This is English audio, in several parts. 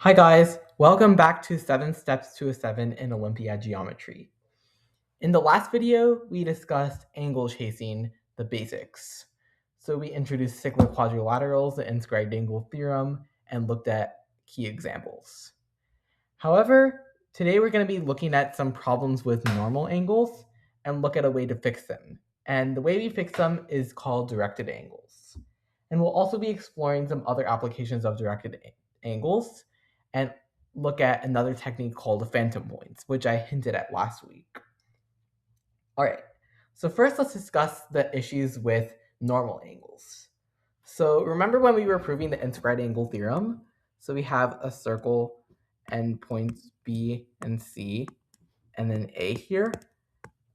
Hi guys, welcome back to 7 Steps to a 7 in Olympiad Geometry. In the last video, we discussed angle chasing, the basics. So we introduced cyclic quadrilaterals, the inscribed angle theorem, and looked at key examples. However, today we're going to be looking at some problems with normal angles and look at a way to fix them. And the way we fix them is called directed angles. And we'll also be exploring some other applications of directed angles and look at another technique called the phantom points, which I hinted at last week. All right, so first let's discuss the issues with normal angles. So remember when we were proving the inscribed angle theorem? So we have a circle and points B and C, and then A here.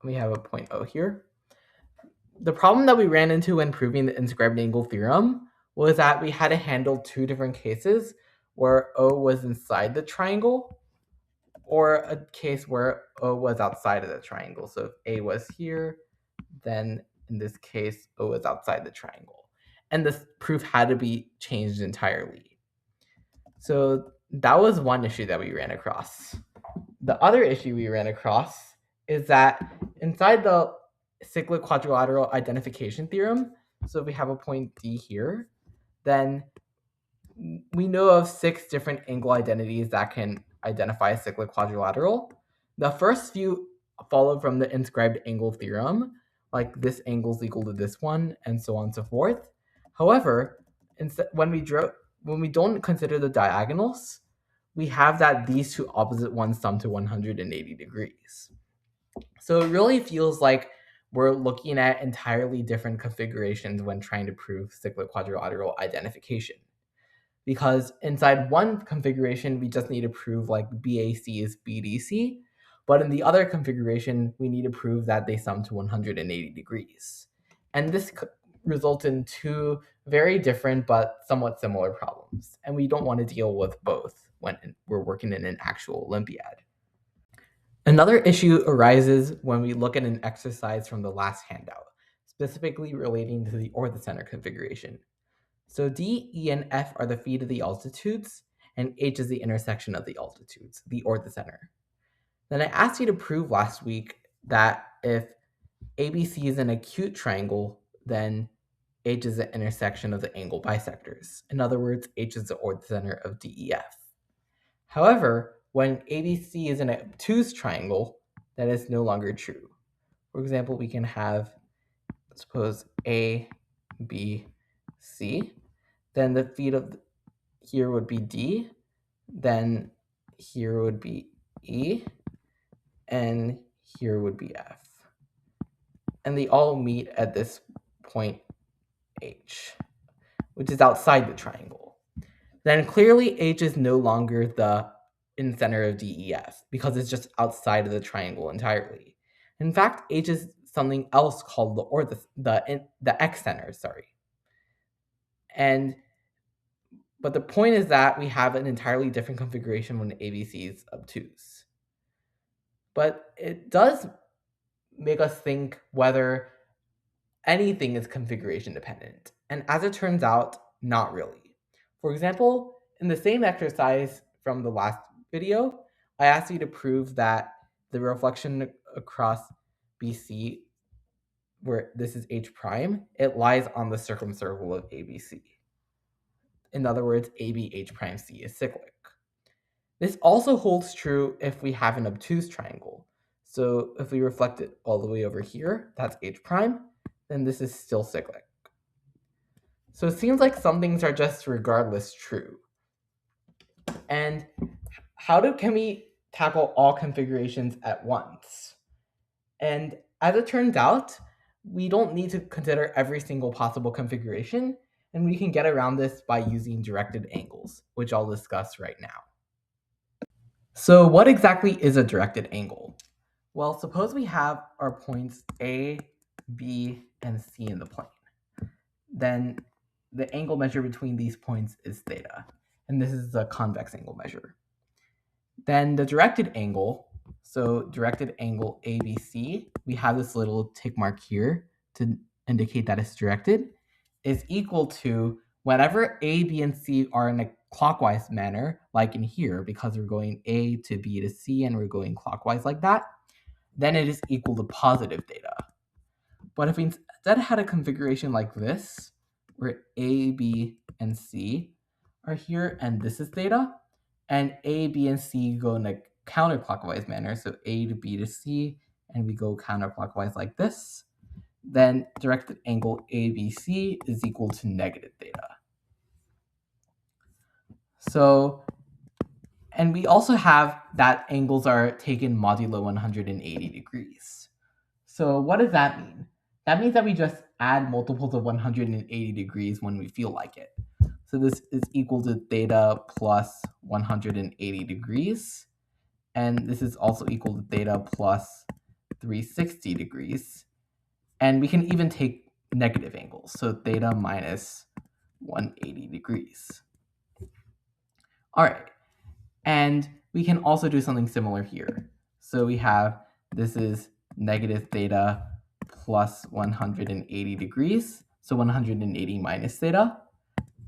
We have a point O here. The problem that we ran into when proving the inscribed angle theorem was that we had to handle two different cases where O was inside the triangle or a case where O was outside of the triangle. So if A was here, then in this case, O is outside the triangle. And this proof had to be changed entirely. So that was one issue that we ran across. The other issue we ran across is that inside the cyclic quadrilateral identification theorem, so if we have a point D here, then we know of 6 different angle identities that can identify a cyclic quadrilateral. The first few follow from the inscribed angle theorem, like this angle is equal to this one, and so on and so forth. However, when we don't consider the diagonals, we have that these two opposite ones sum to 180 degrees. So it really feels like we're looking at entirely different configurations when trying to prove cyclic quadrilateral identification. Because inside one configuration, we just need to prove like BAC is BDC, but in the other configuration, we need to prove that they sum to 180 degrees. And this results in two very different but somewhat similar problems, and we don't want to deal with both when we're working in an actual Olympiad. Another issue arises when we look at an exercise from the last handout, specifically relating to the orthocenter configuration. So D, E, and F are the feet of the altitudes, and H is the intersection of the altitudes, the orthocenter. Then I asked you to prove last week that if ABC is an acute triangle, then H is the intersection of the angle bisectors. In other words, H is the orthocenter of DEF. However, when ABC is an obtuse triangle, that is no longer true. For example, we can have, suppose A, B, C. Then the feet of here would be D, then here would be E, and here would be F. And they all meet at this point H, which is outside the triangle. Then clearly H is no longer the center of DEF because it's just outside of the triangle entirely. In fact, H is something else called the X center, sorry. But the point is that we have an entirely different configuration when ABC is obtuse. But it does make us think whether anything is configuration dependent. And as it turns out, not really. For example, in the same exercise from the last video, I asked you to prove that the reflection across BC, where this is H prime, it lies on the circumcircle of ABC. In other words, ABH prime C is cyclic. This also holds true if we have an obtuse triangle. So if we reflect it all the way over here, that's H prime, then this is still cyclic. So it seems like some things are just regardless true. And can we tackle all configurations at once? And as it turns out, we don't need to consider every single possible configuration, and we can get around this by using directed angles, which I'll discuss right now. So what exactly is a directed angle? Well, suppose we have our points A, B, and C in the plane. Then the angle measure between these points is theta, and this is the convex angle measure. Then the directed angle, so directed angle ABC, we have this little tick mark here to indicate that it's directed, is equal to whenever A, B, and C are in a clockwise manner, like in here, because we're going A to B to C and we're going clockwise like that, then it is equal to positive theta. But if we instead had a configuration like this, where A, B, and C are here, and this is theta, and A, B, and C go in a counterclockwise manner, so A to B to C, and we go counterclockwise like this, then directed angle ABC is equal to negative theta. So, and we also have that angles are taken modulo 180 degrees. So what does that mean? That means that we just add multiples of 180 degrees when we feel like it. So this is equal to theta plus 180 degrees. And this is also equal to theta plus 360 degrees. And we can even take negative angles. So theta minus 180 degrees. All right. And we can also do something similar here. So we have, this is negative theta plus 180 degrees. So 180 minus theta.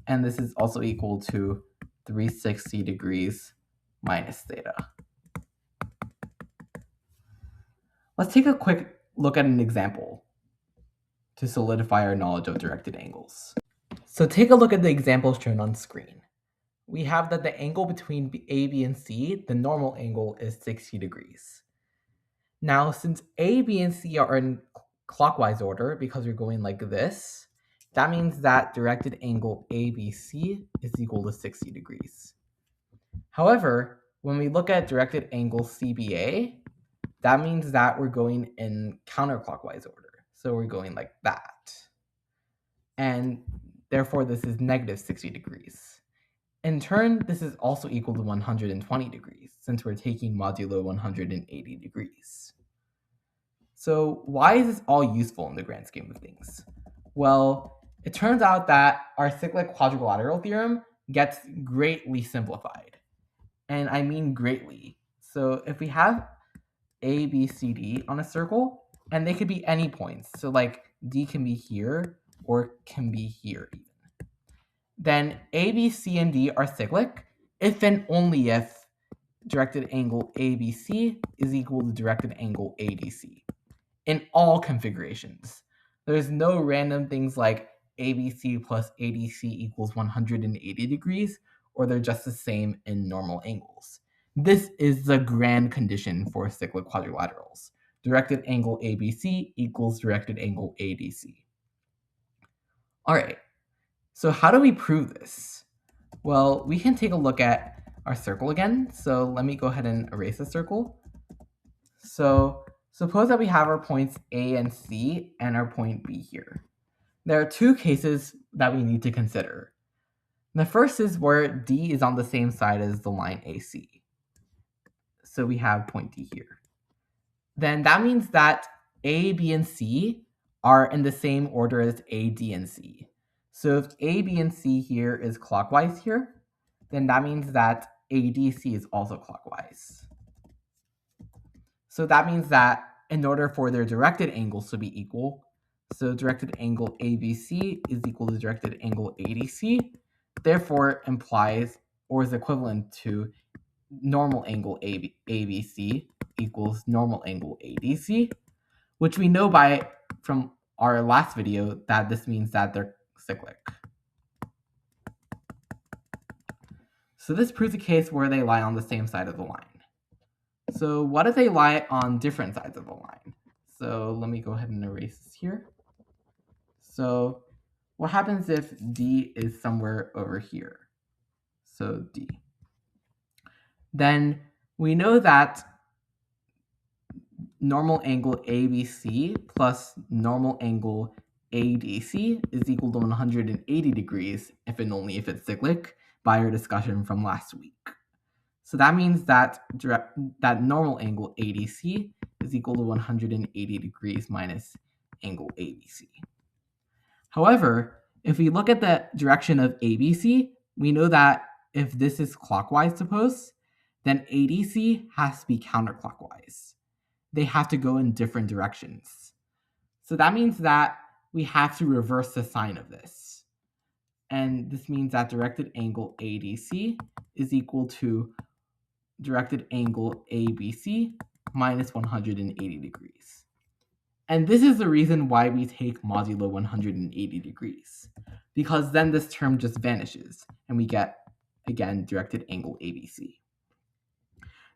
And this is also equal to 360 degrees minus theta. Let's take a quick look at an example to solidify our knowledge of directed angles. So take a look at the example shown on screen. We have that the angle between A, B, and C, the normal angle, is 60 degrees. Now, since A, B, and C are in clockwise order because we're going like this, that means that directed angle ABC is equal to 60 degrees. However, when we look at directed angle CBA, that means that we're going in counterclockwise order. So we're going like that. And therefore, this is negative 60 degrees. In turn, this is also equal to 120 degrees, since we're taking modulo 180 degrees. So why is this all useful in the grand scheme of things? Well, it turns out that our cyclic quadrilateral theorem gets greatly simplified. And I mean greatly. So if we have A, B, C, D on a circle, and they could be any points. So like D can be here or can be here even. Then A, B, C, and D are cyclic if and only if directed angle ABC is equal to directed angle ADC in all configurations. There's no random things like ABC plus ADC equals 180 degrees, or they're just the same in normal angles. This is the grand condition for cyclic quadrilaterals. Directed angle ABC equals directed angle ADC. All right, so how do we prove this? Well, we can take a look at our circle again. So let me go ahead and erase the circle. So suppose that we have our points A and C and our point B here. There are two cases that we need to consider. The first is where D is on the same side as the line AC. So we have point D here. Then that means that A, B, and C are in the same order as A, D, and C. So if A, B, and C here is clockwise here, then that means that ADC is also clockwise. So that means that in order for their directed angles to be equal, so directed angle ABC is equal to directed angle ADC, therefore implies or is equivalent to normal angle ABC equals normal angle ADC, which we know from our last video that this means that they're cyclic. So this proves a case where they lie on the same side of the line. So what if they lie on different sides of the line? So let me go ahead and erase this here. So what happens if D is somewhere over here? So D. Then we know that normal angle ABC plus normal angle ADC is equal to 180 degrees if and only if it's cyclic by our discussion from last week. So that means that normal angle ADC is equal to 180 degrees minus angle ABC. However, if we look at the direction of ABC, we know that if this is clockwise, suppose, then ADC has to be counterclockwise. They have to go in different directions. So that means that we have to reverse the sign of this. And this means that directed angle ADC is equal to directed angle ABC minus 180 degrees. And this is the reason why we take modulo 180 degrees, because then this term just vanishes and we get, again, directed angle ABC.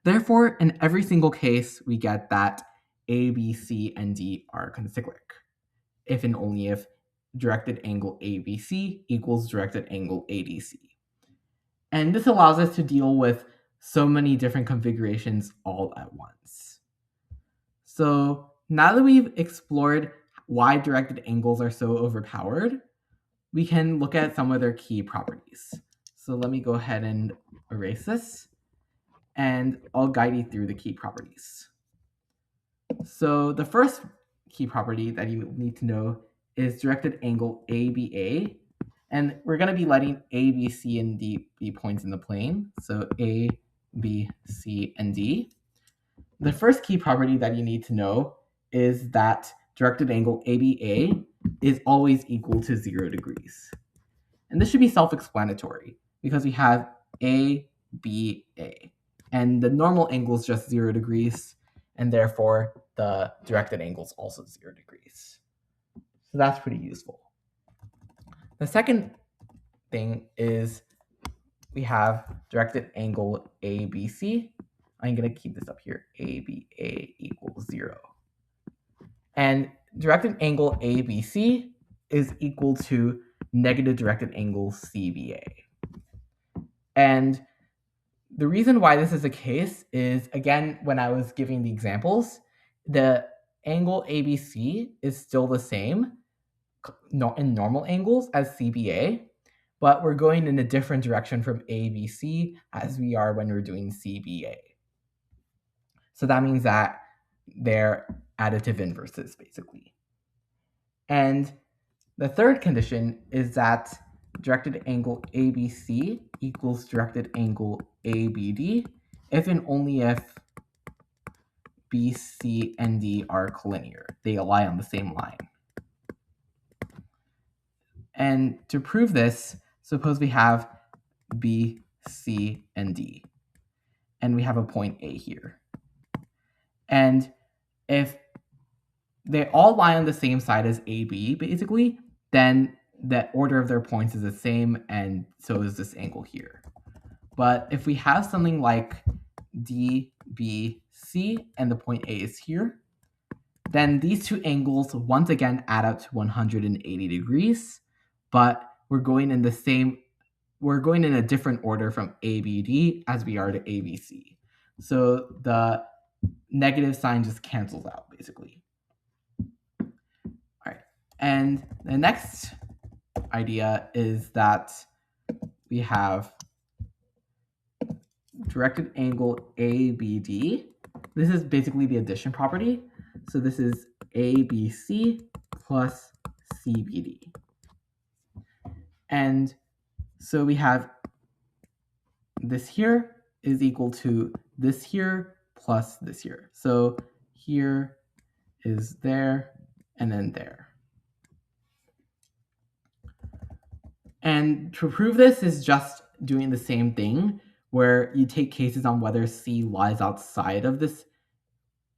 Therefore, in every single case, we get that A, B, C, and D are concyclic, if and only if directed angle ABC equals directed angle ADC. And this allows us to deal with so many different configurations all at once. So now that we've explored why directed angles are so overpowered, we can look at some of their key properties. So let me go ahead and erase this, and I'll guide you through the key properties. So the first key property that you need to know is directed angle ABA. And we're going to be letting A, B, C, and D be points in the plane. So A, B, C, and D. The first key property that you need to know is that directed angle ABA is always equal to 0 degrees. And this should be self-explanatory because we have ABA. And the normal angle is just 0 degrees, and therefore the directed angle is also 0 degrees. So that's pretty useful. The second thing is we have directed angle ABC. I'm going to keep this up here, ABA equals 0. And directed angle ABC is equal to negative directed angle CBA. And the reason why this is the case is, again, when I was giving the examples, the angle ABC is still the same in normal angles as CBA, but we're going in a different direction from ABC as we are when we're doing CBA. So that means that they're additive inverses, basically. And the third condition is that directed angle ABC equals directed angle ABD if and only if B, C, and D are collinear. They lie on the same line. And to prove this, suppose we have B, C, and D, and we have a point A here. And if they all lie on the same side as AB, basically, then the order of their points is the same, and so is this angle here. But if we have something like D, B, C, and the point A is here, then these two angles once again add up to 180 degrees, but we're going in a different order from ABD as we are to ABC. So the negative sign just cancels out, basically. All right, and the next idea is that we have directed angle ABD. This is basically the addition property. So this is ABC plus CBD. And so we have this here is equal to this here plus this here. So here is there and then there. And to prove this is just doing the same thing where you take cases on whether C lies outside of this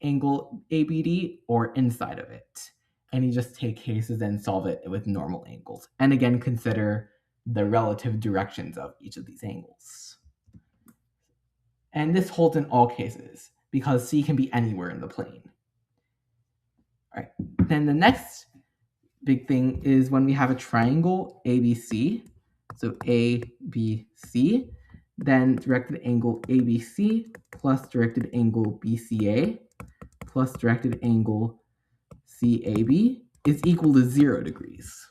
angle ABD or inside of it. And you just take cases and solve it with normal angles. And again, consider the relative directions of each of these angles. And this holds in all cases because C can be anywhere in the plane. All right, then the next big thing is when we have a triangle ABC, so ABC, then directed angle ABC plus directed angle BCA plus directed angle CAB is equal to 0 degrees.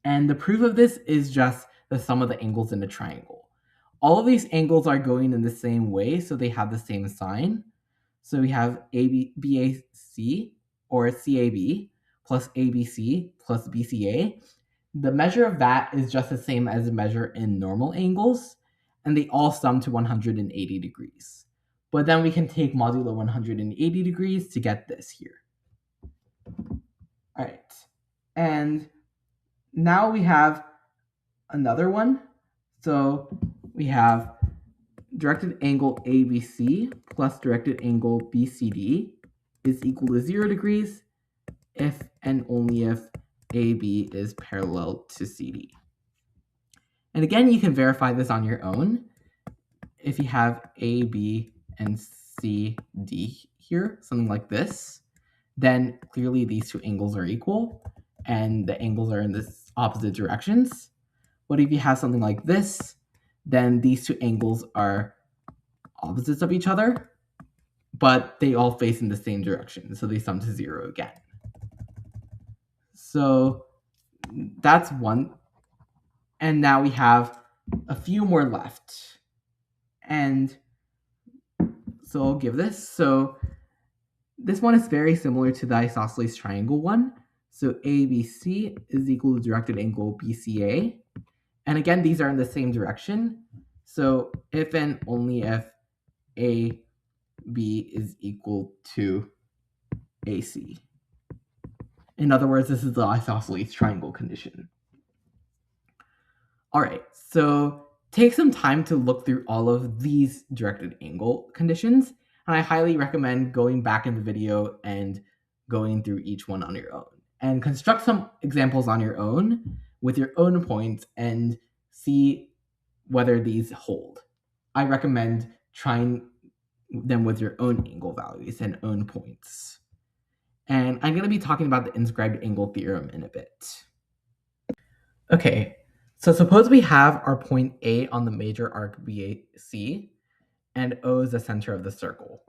And the proof of this is just the sum of the angles in a triangle. All of these angles are going in the same way, so they have the same sign. So we have BAC or CAB plus ABC plus BCA. The measure of that is just the same as the measure in normal angles, and they all sum to 180 degrees. But then we can take modulo 180 degrees to get this here. All right, and now we have another one. So we have directed angle ABC plus directed angle BCD is equal to 0 degrees if and only if AB is parallel to CD. And again, you can verify this on your own. If you have AB and CD here, something like this, then clearly these two angles are equal and the angles are in the opposite directions. But if you have something like this, then these two angles are opposites of each other, but they all face in the same direction, so they sum to 0 again. So that's one. And now we have a few more left. And so I'll give this. So this one is very similar to the isosceles triangle one. So ABC is equal to directed angle BCA. And again, these are in the same direction. So if and only if AB is equal to AC. In other words, this is the isosceles triangle condition. All right, so take some time to look through all of these directed angle conditions, and I highly recommend going back in the video and going through each one on your own and construct some examples on your own with your own points and see whether these hold. I recommend trying them with your own angle values and own points. And I'm going to be talking about the inscribed angle theorem in a bit. Okay, so suppose we have our point A on the major arc BAC, and O is the center of the circle.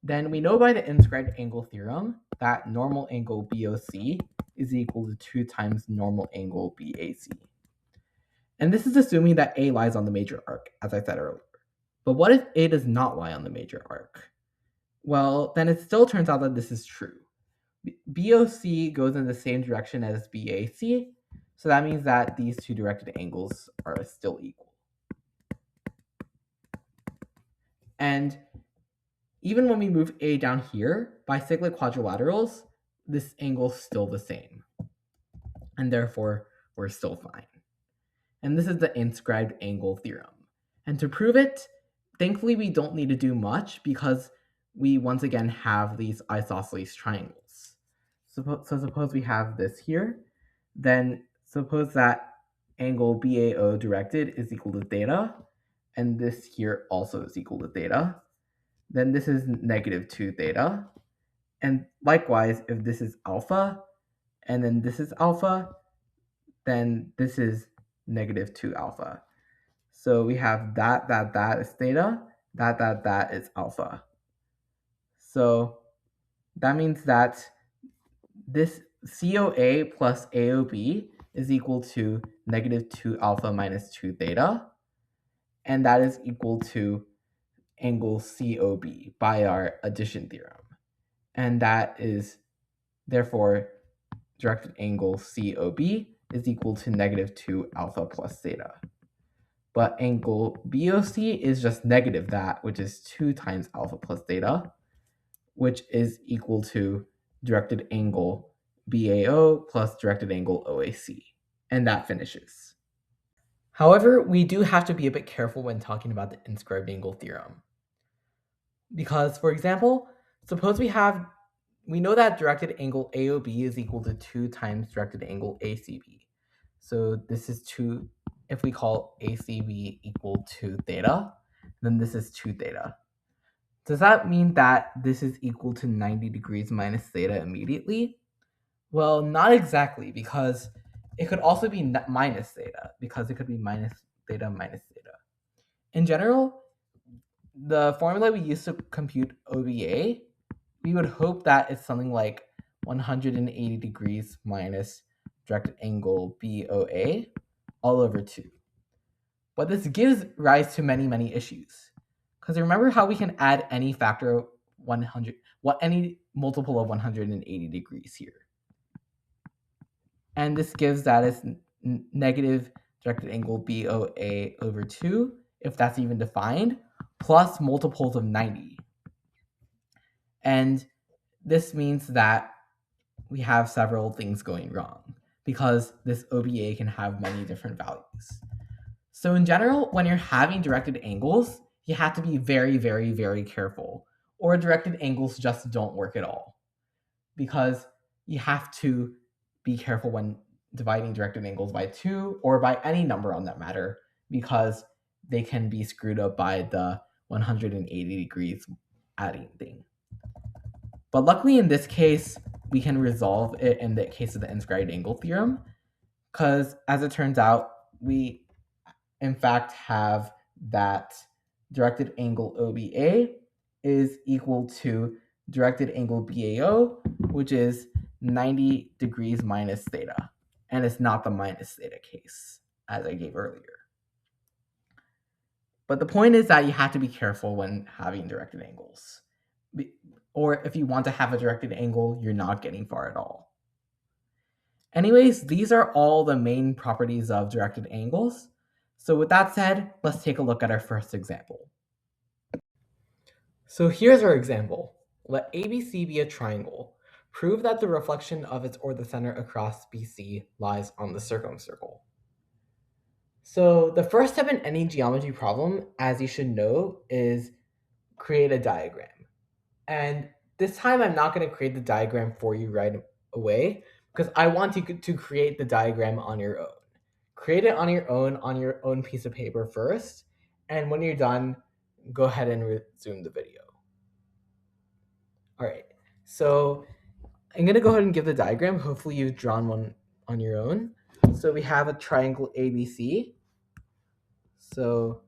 Then we know by the inscribed angle theorem that normal angle BOC is equal to 2 times normal angle BAC. And this is assuming that A lies on the major arc, as I said earlier. But what if A does not lie on the major arc? Well, then it still turns out that this is true. BOC goes in the same direction as BAC, so that means that these two directed angles are still equal. And even when we move A down here, by cyclic quadrilaterals, this angle's still the same. And therefore, we're still fine. And this is the inscribed angle theorem. And to prove it, thankfully we don't need to do much because we once again have these isosceles triangles. So suppose we have this here, then suppose that angle BAO directed is equal to theta, and this here also is equal to theta. Then this is negative 2 theta. And likewise, if this is alpha, and then this is alpha, then this is negative 2 alpha. So we have that is theta, that is alpha. So that means that this COA plus AOB is equal to negative 2 alpha minus 2 theta, and that is equal to angle COB by our addition theorem. And that is, therefore, directed angle COB is equal to negative 2 alpha plus theta. But angle BOC is just negative that, which is 2 times alpha plus theta, which is equal to directed angle BAO plus directed angle OAC. And that finishes. However, we do have to be a bit careful when talking about the inscribed angle theorem. Because, for example, suppose we know that directed angle AOB is equal to 2 times directed angle ACB. So this is 2, if we call ACB equal to theta, then this is 2 theta. Does that mean that this is equal to 90 degrees minus theta immediately? Well, not exactly, because it could also be minus theta, because it could be minus theta minus theta. In general, the formula we use to compute OBA, we would hope that it's something like 180 degrees minus directed angle BOA all over 2. But this gives rise to many issues. Because remember how we can add any factor of 100, any multiple of 180 degrees here. And this gives that as negative directed angle BOA over 2, if that's even defined, plus multiples of 90. And this means that we have several things going wrong. because this OBA can have many different values. So in general, when you're having directed angles, you have to be very, very, very careful, or directed angles just don't work at all, because you have to be careful when dividing directed angles by 2 or by any number on that matter, because they can be screwed up by the 180 degrees adding thing. But luckily in this case, we can resolve it in the case of the inscribed angle theorem, because as it turns out, we in fact have that directed angle OBA is equal to directed angle BAO, which is 90 degrees minus theta. And it's not the minus theta case, as I gave earlier. But the point is that you have to be careful when having directed angles. Or if you want to have a directed angle, you're not getting far at all. Anyways, these are all the main properties of directed angles. So with that said, let's take a look at our first example. So here's our example. Let ABC be a triangle. Prove that the reflection of its orthocenter across BC lies on the circumcircle. So the first step in any geometry problem, as you should know, is create a diagram. And this time I'm not going to create the diagram for you right away, because I want you to create the diagram on your own. Create it on your own piece of paper first, and when you're done, go ahead and resume the video. All right, so I'm going to go ahead and give the diagram. Hopefully you've drawn one on your own. So we have a triangle ABC. So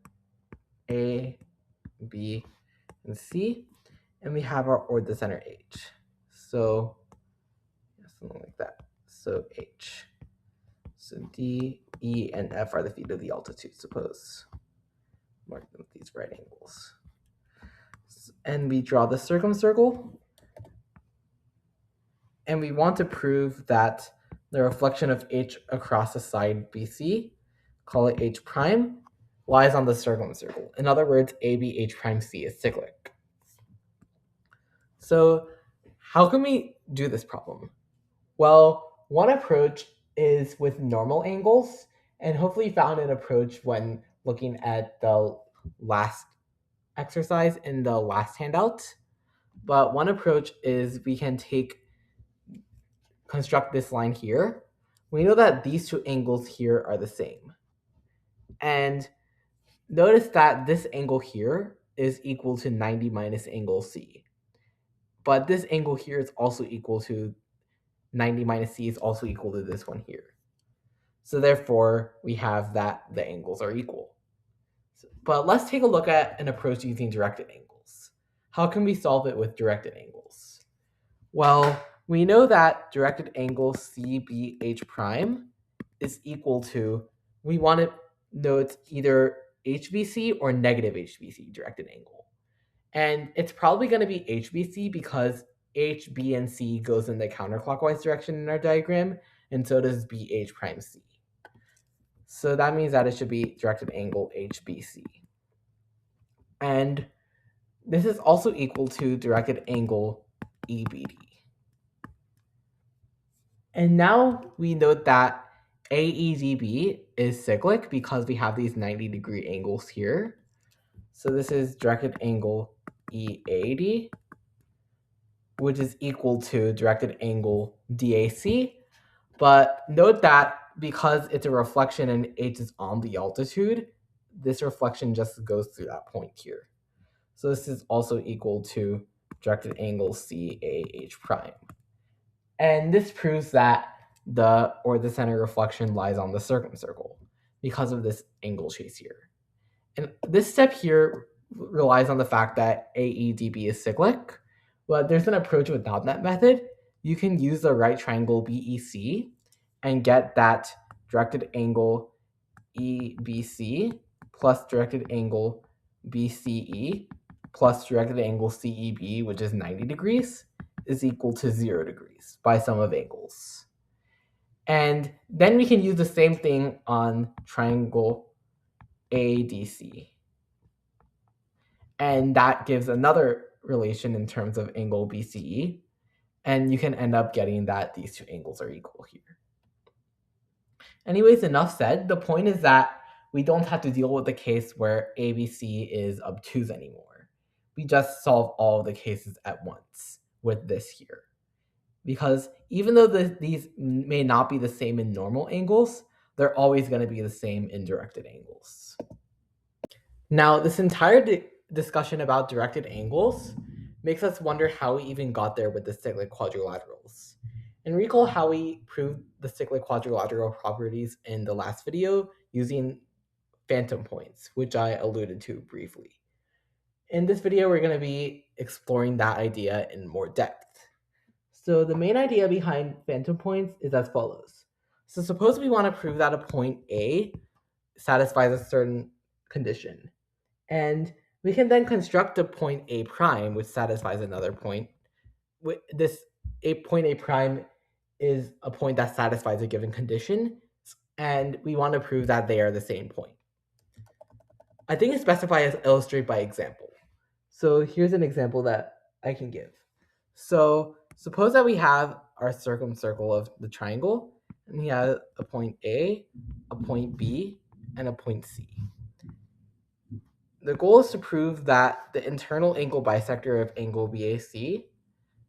A, B, and C. And we have our orthocenter H. So something like that. So H. So D, E, and F are the feet of the altitude, suppose. Mark them with these right angles. And we draw the circumcircle. And we want to prove that the reflection of H across the side BC, call it H prime, lies on the circumcircle. In other words, AB H prime C is cyclic. So how can we do this problem? Well, one approach is with normal angles, and hopefully you found an approach when looking at the last exercise in the last handout. But one approach is we can construct this line here. We know that these two angles here are the same. And notice that this angle here is equal to 90 minus angle C. But this angle here is also equal to 90 minus C is also equal to this one here. So therefore, we have that the angles are equal. But let's take a look at an approach using directed angles. How can we solve it with directed angles? Well, we know that directed angle CBH prime is equal to, we want to know it's either HBC or negative HBC directed angle. And it's probably going to be HBC because H, B, and C goes in the counterclockwise direction in our diagram, and so does BH prime C. So that means that it should be directed angle HBC. And this is also equal to directed angle EBD. And now we note that AEDB is cyclic because we have these 90-degree angles here. So this is directed angle EAD, which is equal to directed angle DAC. But note that because it's a reflection and H is on the altitude, this reflection just goes through that point here. So this is also equal to directed angle CAH prime. And this proves that the orthocenter reflection lies on the circumcircle because of this angle chase here. And this step here relies on the fact that AEDB is cyclic, but there's an approach without that method. You can use the right triangle BEC and get that directed angle EBC plus directed angle BCE plus directed angle CEB, which is 90 degrees, is equal to 0 degrees by sum of angles. And then we can use the same thing on triangle ADC. And that gives another relation in terms of angle BCE. And you can end up getting that these two angles are equal here. Anyways, enough said. The point is that we don't have to deal with the case where ABC is obtuse anymore. We just solve all the cases at once with this here. Because even though these may not be the same in normal angles, they're always going to be the same in directed angles. Now, this entire discussion about directed angles makes us wonder how we even got there with the cyclic quadrilaterals. And recall how we proved the cyclic quadrilateral properties in the last video using phantom points, which I alluded to briefly. In this video, we're going to be exploring that idea in more depth. So the main idea behind phantom points is as follows. So suppose we want to prove that a point A satisfies a certain condition. And we can then construct a point A prime, which satisfies another point. This point A prime is a point that satisfies a given condition, and we want to prove that they are the same point. I think it's best if I illustrate by example. So here's an example that I can give. So suppose that we have our circumcircle of the triangle, and we have a point A, a point B, and a point C. The goal is to prove that the internal angle bisector of angle BAC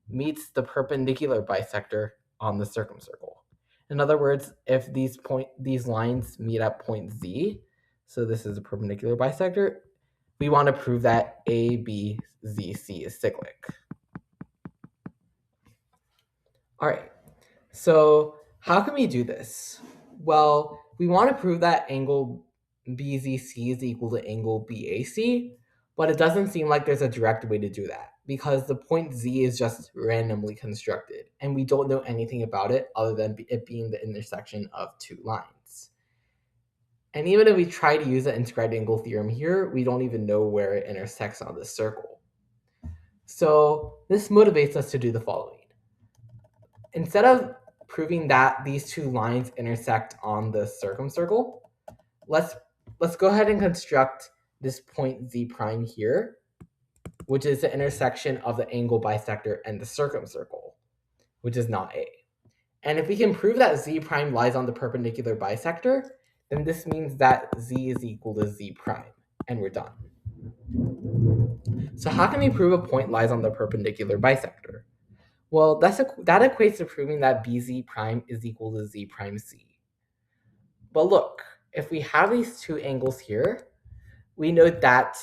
meets the perpendicular bisector on the circumcircle. In other words, if these lines meet at point Z, so this is a perpendicular bisector, we want to prove that ABZC is cyclic. All right, so how can we do this? Well, we want to prove that angle BZC is equal to angle BAC, but it doesn't seem like there's a direct way to do that because the point Z is just randomly constructed and we don't know anything about it other than it being the intersection of two lines. And even if we try to use the inscribed angle theorem here, we don't even know where it intersects on this circle. So this motivates us to do the following. Instead of proving that these two lines intersect on the circumcircle, let's go ahead and construct this point Z prime here, which is the intersection of the angle bisector and the circumcircle, which is not A. And if we can prove that Z prime lies on the perpendicular bisector, then this means that Z is equal to Z prime, and we're done. So how can we prove a point lies on the perpendicular bisector? Well, that equates to proving that BZ prime is equal to Z prime C. But look, if we have these two angles here, we know that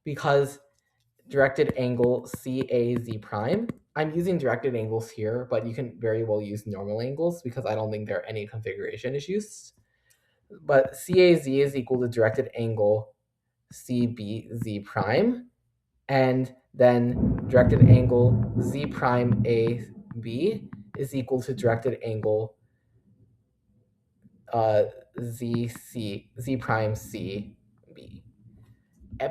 because directed angle CAZ prime, I'm using directed angles here, but you can very well use normal angles because I don't think there are any configuration issues. But CAZ is equal to directed angle CBZ prime, and then directed angle Z prime AB is equal to directed angle Z prime CB.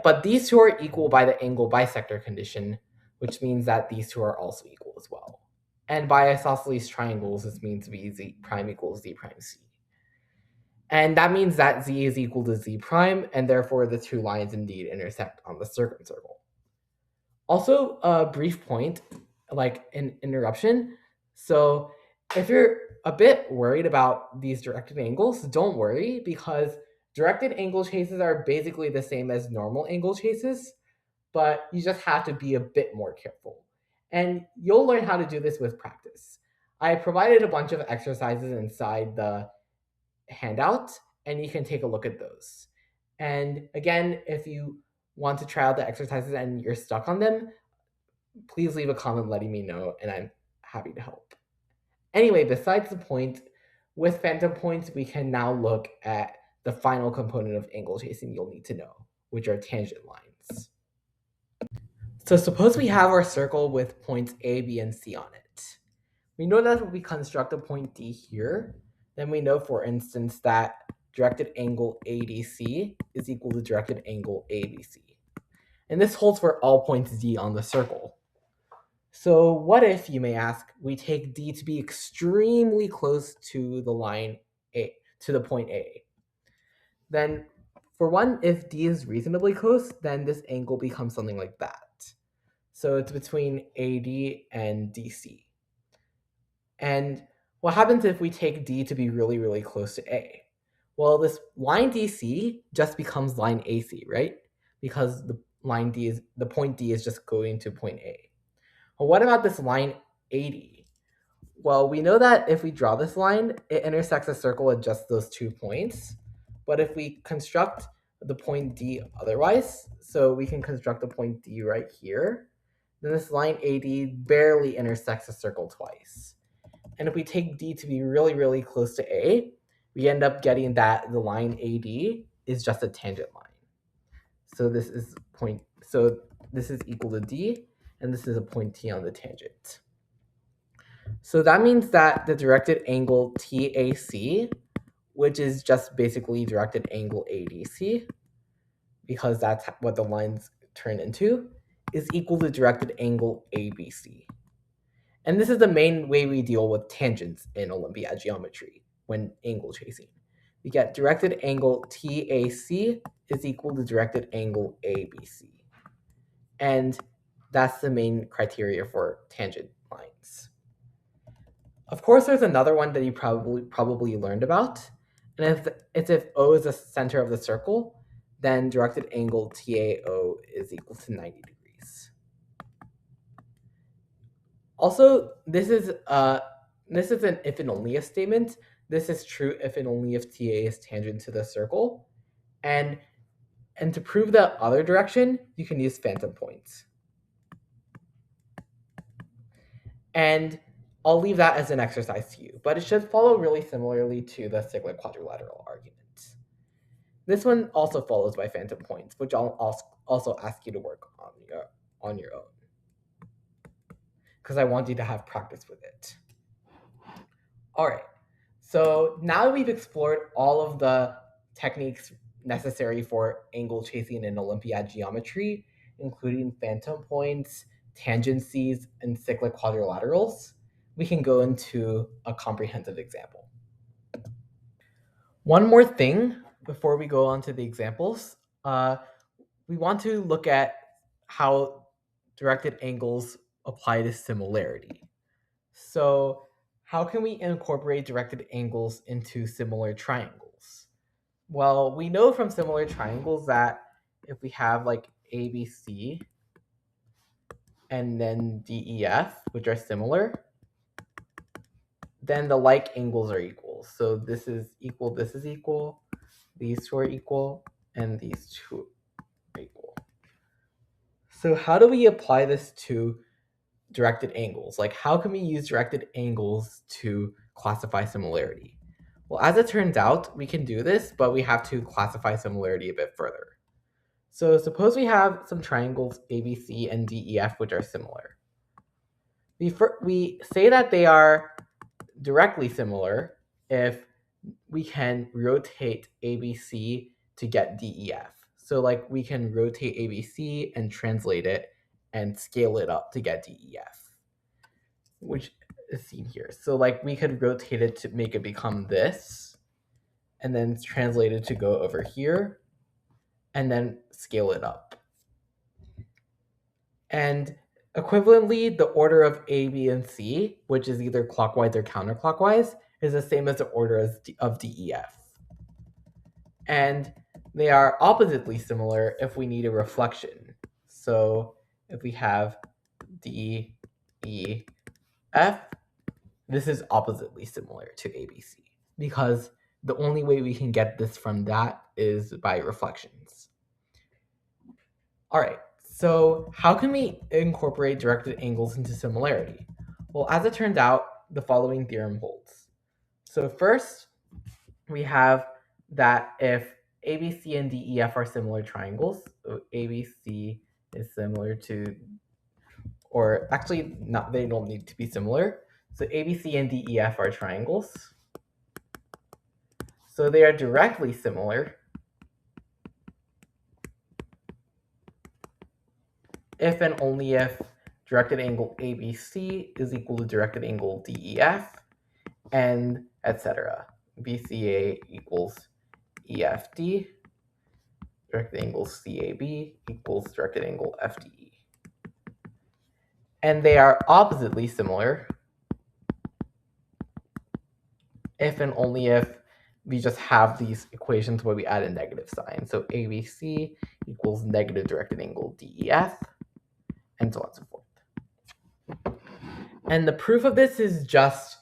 But these two are equal by the angle bisector condition, which means that these two are also equal as well. And by isosceles triangles, this means Z prime equals Z prime C. And that means that Z is equal to Z prime, and therefore the two lines indeed intersect on the circumcircle. Also, a brief point, like an interruption. So if you're a bit worried about these directed angles, don't worry, because directed angle chases are basically the same as normal angle chases, but you just have to be a bit more careful. And you'll learn how to do this with practice. I provided a bunch of exercises inside the handout, and you can take a look at those. And again, if you want to try out the exercises and you're stuck on them, please leave a comment letting me know, and I'm happy to help. Anyway, besides the point, with phantom points, we can now look at the final component of angle chasing you'll need to know, which are tangent lines. So suppose we have our circle with points A, B, and C on it. We know that if we construct a point D here, then we know, for instance, that directed angle ADC is equal to directed angle ABC. And this holds for all points D on the circle. So what if, you may ask, we take D to be extremely close to the line A, to the point A? Then, for one, if D is reasonably close, then this angle becomes something like that. So it's between AD and DC. And What happens if we take D to be really, really close to A? Well, this line DC just becomes line AC, right? Because the point D is just going to point A. Well, what about this line AD? Well, we know that if we draw this line, it intersects a circle at just those 2 points. But if we construct the point D otherwise, so we can construct the point D right here, then this line AD barely intersects a circle twice. And if we take D to be really, really close to A, we end up getting that the line AD is just a tangent line. So this is equal to D, and this is a point T on the tangent. So that means that the directed angle TAC, which is just basically directed angle ADC, because that's what the lines turn into, is equal to directed angle ABC. And this is the main way we deal with tangents in Olympiad geometry when angle chasing. We get directed angle TAC is equal to directed angle ABC. And that's the main criteria for tangent lines. Of course, there's another one that you probably learned about. And if O is the center of the circle, then directed angle TAO is equal to 90 degrees. Also, this is an if and only if statement. This is true if and only if TA is tangent to the circle. And to prove the other direction, you can use phantom points. And I'll leave that as an exercise to you, but it should follow really similarly to the cyclic quadrilateral argument. This one also follows by phantom points, which I'll also ask you to work on your own, because I want you to have practice with it. All right, so now that we've explored all of the techniques necessary for angle chasing in Olympiad geometry, including phantom points, tangencies, and cyclic quadrilaterals, we can go into a comprehensive example. One more thing before we go on to the examples, we want to look at how directed angles apply to similarity. So how can we incorporate directed angles into similar triangles? Well, we know from similar triangles that if we have like ABC and then DEF, which are similar, then the like angles are equal. So this is equal, these two are equal, and these two are equal. So how do we apply this to directed angles? Like, how can we use directed angles to classify similarity? Well, as it turns out, we can do this, but we have to classify similarity a bit further. So suppose we have some triangles ABC and DEF which are similar. We say that they are directly similar if we can rotate ABC to get DEF. So like we can rotate ABC and translate it and scale it up to get DEF, which is seen here. So like we could rotate it to make it become this, and then translate it to go over here, and then scale it up. And equivalently, the order of A, B, and C, which is either clockwise or counterclockwise, is the same as the order of DEF. And they are oppositely similar if we need a reflection. So if we have D, E, F, this is oppositely similar to ABC, because the only way we can get this from that is by reflections. All right, so how can we incorporate directed angles into similarity? Well, as it turns out, the following theorem holds. So first, we have that if ABC and DEF are similar triangles, so ABC is similar to, or actually not, they don't need to be similar. So ABC and DEF are triangles. So they are directly similar if and only if directed angle ABC is equal to directed angle DEF, and etc. BCA equals EFD, directed angle CAB equals directed angle FDE. And they are oppositely similar if and only if we just have these equations where we add a negative sign. So ABC equals negative directed angle DEF, and so on and so forth. And the proof of this is just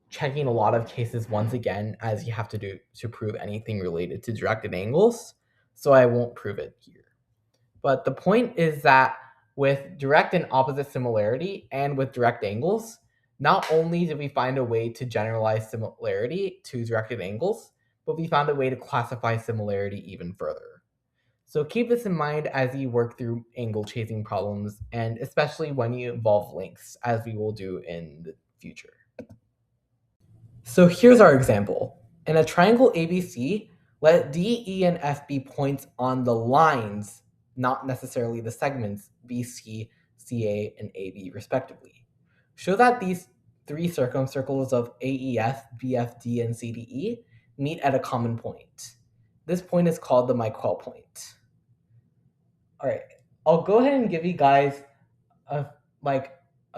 checking a lot of cases once again, as you have to do to prove anything related to directed angles. So I won't prove it here. But the point is that with direct and opposite similarity and with direct angles, not only did we find a way to generalize similarity to directed angles, but we found a way to classify similarity even further. So keep this in mind as you work through angle chasing problems, and especially when you involve lengths, as we will do in the future. So here's our example. In a triangle ABC, let D, E, and F be points on the lines, not necessarily the segments BC, CA, and AB respectively. Show that these three circumcircles of AEF, BFD, and CDE meet at a common point. This point is called the Michael point. All right, I'll go ahead and give you guys a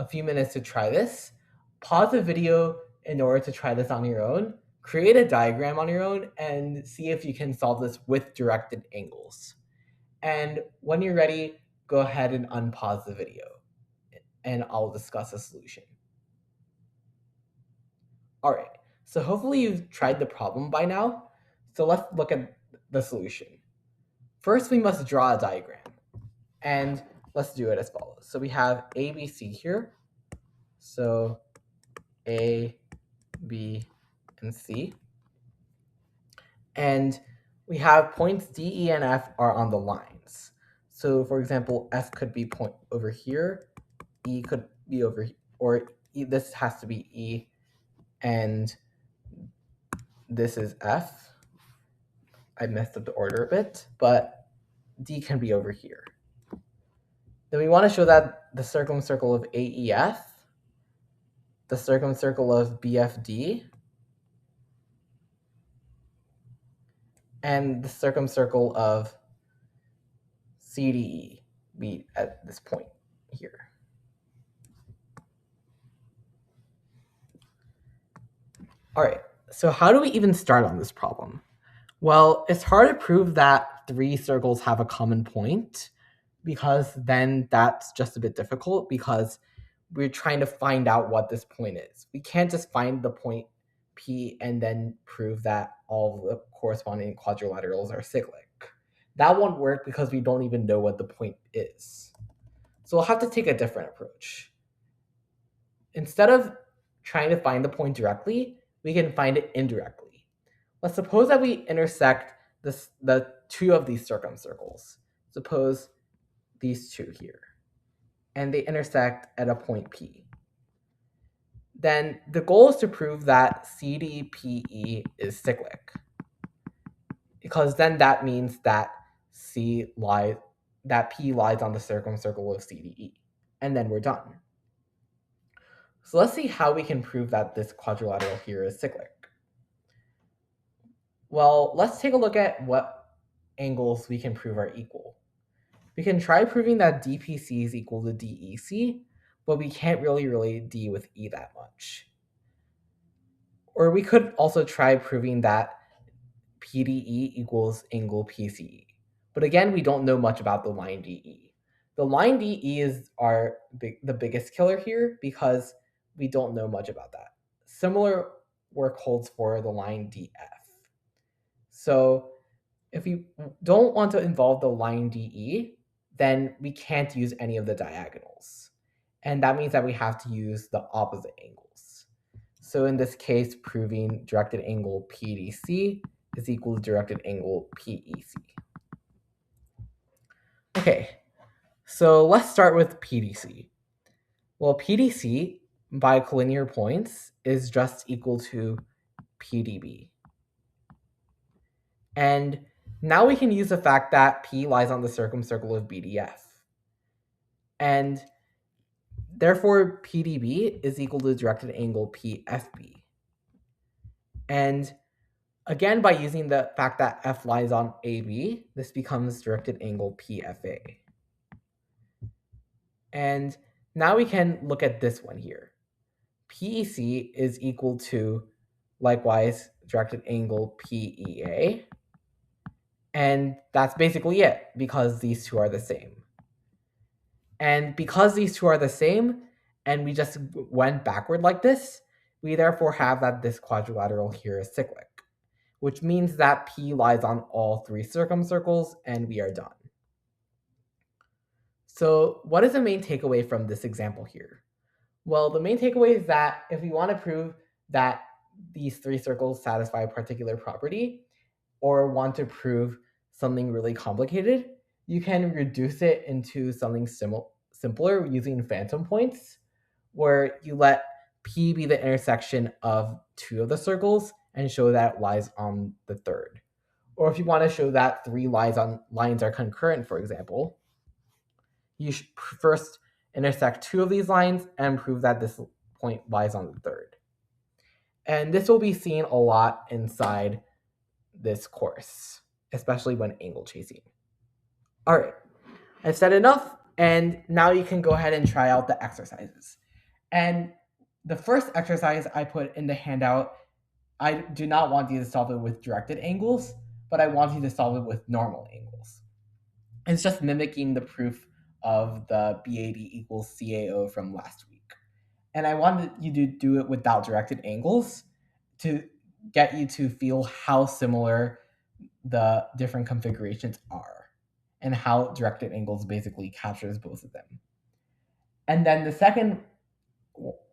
few minutes to try this. Pause the video in order to try this on your own. Create a diagram on your own and see if you can solve this with directed angles. And when you're ready, go ahead and unpause the video and I'll discuss a solution. All right, so hopefully you've tried the problem by now. So let's look at the solution. First, we must draw a diagram. And let's do it as follows. So we have ABC here. So A, B, and C. And we have points D, E, and F are on the lines. So for example, F could be point over here, E could be over here, or this has to be E, and this is F. I messed up the order a bit, but D can be over here. Then we want to show that the circumcircle of AEF, the circumcircle of BFD, and the circumcircle of CDE meet at this point here. All right, so how do we even start on this problem? Well, it's hard to prove that three circles have a common point, because then that's just a bit difficult because we're trying to find out what this point is. We can't just find the point P and then prove that all of the corresponding quadrilaterals are cyclic. That won't work because we don't even know what the point is. So we'll have to take a different approach. Instead of trying to find the point directly, we can find it indirectly. Let's suppose that we intersect the two of these circumcircles. Suppose these two here, and they intersect at a point P. Then the goal is to prove that CDPE is cyclic, because then that means that P lies on the circumcircle of CDE, and then we're done. So let's see how we can prove that this quadrilateral here is cyclic. Well, let's take a look at what angles we can prove are equal. We can try proving that DPC is equal to DEC, but we can't really relate D with E that much. Or we could also try proving that PDE equals angle PCE. But again, we don't know much about the line DE. The line DE is the biggest killer here because we don't know much about that. Similar work holds for the line DF. So if we don't want to involve the line DE, then we can't use any of the diagonals. And that means that we have to use the opposite angles. So in this case, proving directed angle PDC is equal to directed angle PEC. Okay, so let's start with PDC. Well, PDC by collinear points is just equal to PDB. And now we can use the fact that P lies on the circumcircle of BDF. And therefore, PDB is equal to directed angle PFB. And again, by using the fact that F lies on AB, this becomes directed angle PFA. And now we can look at this one here. PEC is equal to Likewise, directed angle PEA. And that's basically it, because these two are the same. And because these two are the same, and we just went backward like this, we therefore have that this quadrilateral here is cyclic, which means that P lies on all three circumcircles, and we are done. So what is the main takeaway from this example here? Well, the main takeaway is that if we want to prove that these three circles satisfy a particular property, or want to prove something really complicated, you can reduce it into something simpler using phantom points, where you let P be the intersection of two of the circles and show that it lies on the third. Or if you want to show that three lines are concurrent, for example, you should first intersect two of these lines and prove that this point lies on the third. And this will be seen a lot inside this course, especially when angle chasing. All right, I've said enough, and now you can go ahead and try out the exercises. And the first exercise I put in the handout, I do not want you to solve it with directed angles, but I want you to solve it with normal angles. It's just mimicking the proof of the BAD equals CAO from last week. And I wanted you to do it without directed angles to get you to feel how similar the different configurations are and how directed angles basically captures both of them. And then the second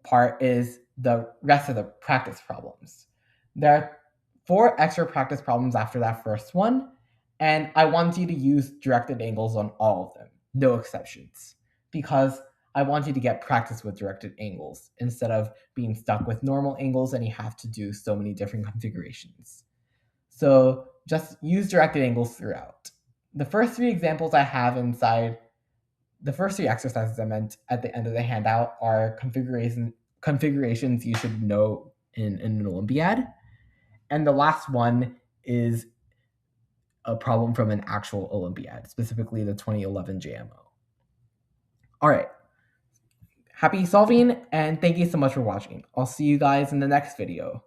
part is the rest of the practice problems. There are 4 extra practice problems after that first one, and I want you to use directed angles on all of them, no exceptions, because I want you to get practice with directed angles instead of being stuck with normal angles and you have to do so many different configurations. So just use directed angles throughout. The first 3 examples I have inside, the first 3 exercises I meant at the end of the handout are configurations you should know in an Olympiad. And the last one is a problem from an actual Olympiad, specifically the 2011 JMO. All right. Happy solving, and thank you so much for watching. I'll see you guys in the next video.